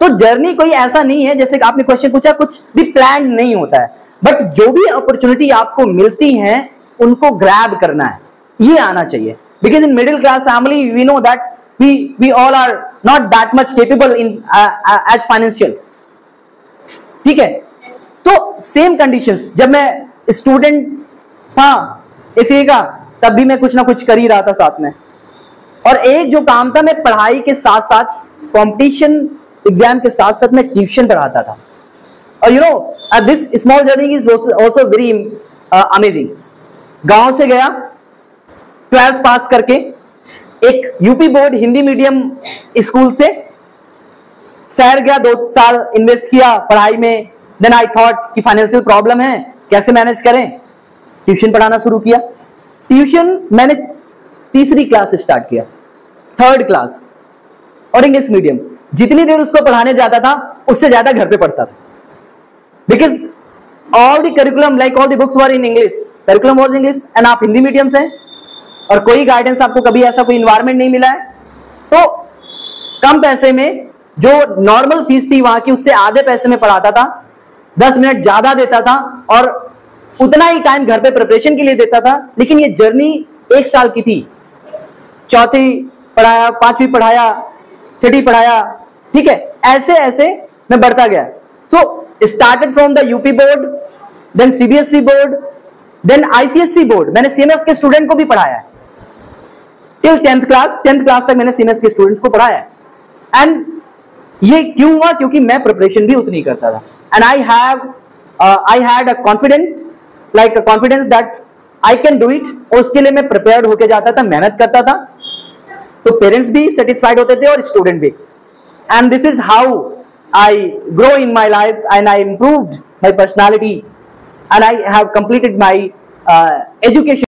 तो जर्नी कोई ऐसा नहीं है, जैसे कि आपने क्वेश्चन पूछा, कुछ भी प्लान नहीं होता है, बट जो भी अपॉर्चुनिटी आपको मिलती है उनको ग्रैब करना है, ये आना चाहिए। Because in middle class family we know that we all are not that much capable in as financial, ठीक है। तो सेम कंडीशंस, जब मैं स्टूडेंट था एफए का, तब भी मैं कुछ ना कुछ कर ही रहा था साथ में। और एक जो काम था, मैं पढ़ाई के साथ साथ, कंपटीशन एग्जाम के साथ साथ मैं ट्यूशन पढ़ाता था। और you know this small journey is also very amazing. गांव से गया 12th पास करके, एक UP board Hindi medium school से शहर गया, 2 साल इन्वेस्ट किया पढ़ाई में। देन आई थॉट कि फाइनेंशियल प्रॉब्लम है, कैसे मैनेज करें, ट्यूशन पढ़ाना शुरू किया। ट्यूशन मैंने 3री क्लास से स्टार्ट किया, 3rd क्लास, और इंग्लिश मीडियम। जितनी देर उसको पढ़ाने जाता था उससे ज्यादा घर पे पढ़ता था, because all the curriculum like all the books were in English, curriculum was English, and आप हिंदी मीडियम से और कोई गाइडेंस, आपको कभी ऐसा कोई इन्वायरमेंट नहीं मिला है। तो कम पैसे में, जो नॉर्मल फीस थी वहां की, उससे आधे पैसे में पढ़ाता था, 10 मिनट ज्यादा देता था, और उतना ही टाइम घर पे प्रिपरेशन के लिए देता था। लेकिन ये जर्नी 1 साल की थी। 4th पढ़ाया, 5वीं पढ़ाया, 6th पढ़ाया, ठीक है। ऐसे ऐसे मैं बढ़ता गया। So started from the UP board, then CBSE board, then ICSE board. मैंने सीएमएस के स्टूडेंट को भी पढ़ाया है टिल 10th क्लास तक मैंने सीएमएस के स्टूडेंट्स को पढ़ाया है। एंड ये क्यों हुआ? क्योंकि मैं प्रिपरेशन भी उतनी करता था। And I had a confidence, like a confidence that I can do it. और उसके लिए मैं प्रिपेयर्ड होके जाता था, मेहनत करता था, तो पेरेंट्स भी सेटिस्फाइड होते थे और स्टूडेंट भी। And this is how I grow in my life, and I improved my personality, and I have completed my education.